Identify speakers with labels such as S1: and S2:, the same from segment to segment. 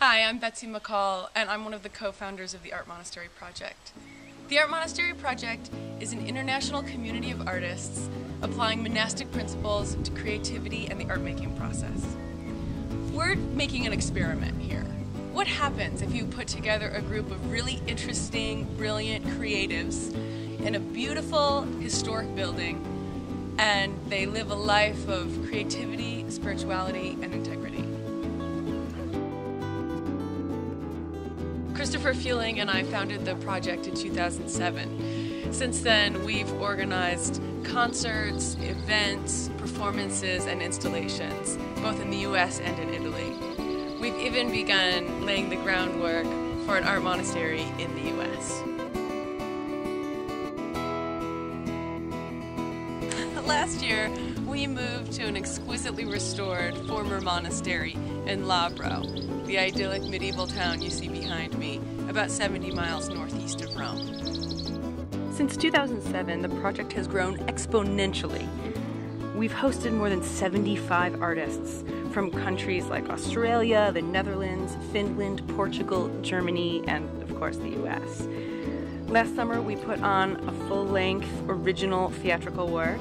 S1: Hi, I'm Betsy McCall, and I'm one of the co-founders of the Art Monastery Project. The Art Monastery Project is an international community of artists applying monastic principles to creativity and the art-making process. We're making an experiment here. What happens if you put together a group of really interesting, brilliant creatives in a beautiful, historic building, and they live a life of creativity, spirituality, and integrity? Christopher Fülling and I founded the project in 2007. Since then, we've organized concerts, events, performances, and installations, both in the US and in Italy. We've even begun laying the groundwork for an art monastery in the US. Last year, we moved to an exquisitely restored former monastery in Labro, the idyllic medieval town you see behind me, about 70 miles northeast of Rome. Since 2007, the project has grown exponentially. We've hosted more than 75 artists from countries like Australia, the Netherlands, Finland, Portugal, Germany, and of course the US. Last summer, we put on a full-length original theatrical work,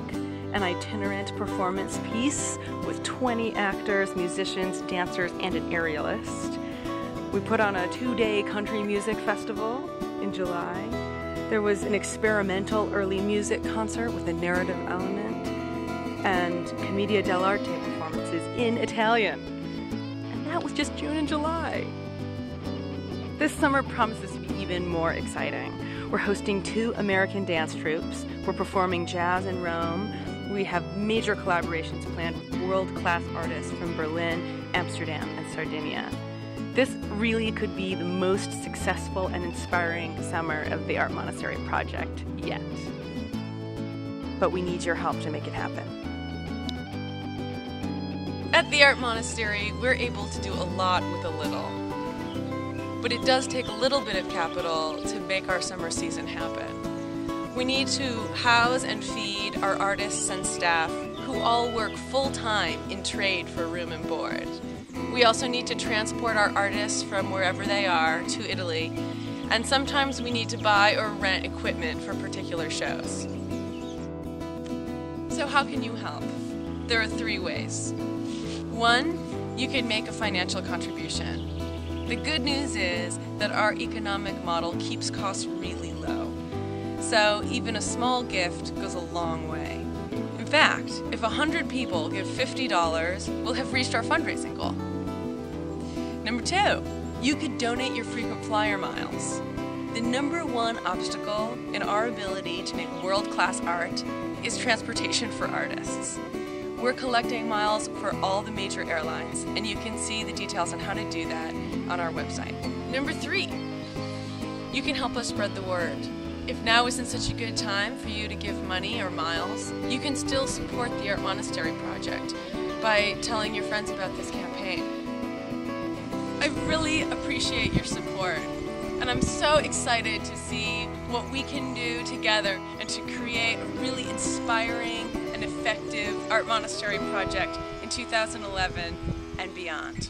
S1: an itinerant performance piece with 20 actors, musicians, dancers, and an aerialist. We put on a 2-day country music festival in July. There was an experimental early music concert with a narrative element, and commedia dell'arte performances in Italian. And that was just June and July. This summer promises to be even more exciting. We're hosting 2 American dance troupes. We're performing jazz in Rome. We have major collaborations planned with world-class artists from Berlin, Amsterdam, and Sardinia. This really could be the most successful and inspiring summer of the Art Monastery Project yet. But we need your help to make it happen. At the Art Monastery, we're able to do a lot with a little. But it does take a little bit of capital to make our summer season happen. We need to house and feed our artists and staff who all work full-time in trade for room and board. We also need to transport our artists from wherever they are to Italy, and sometimes we need to buy or rent equipment for particular shows. So how can you help? There are 3 ways. 1, you can make a financial contribution. The good news is that our economic model keeps costs really low. So even a small gift goes a long way. In fact, if 100 people give $50, we'll have reached our fundraising goal. Number 2, you could donate your frequent flyer miles. The #1 obstacle in our ability to make world-class art is transportation for artists. We're collecting miles for all the major airlines, and you can see the details on how to do that on our website. Number 3, you can help us spread the word. If now isn't such a good time for you to give money or miles, you can still support the Art Monastery Project by telling your friends about this campaign. I really appreciate your support, and I'm so excited to see what we can do together and to create a really inspiring and effective Art Monastery Project in 2011 and beyond.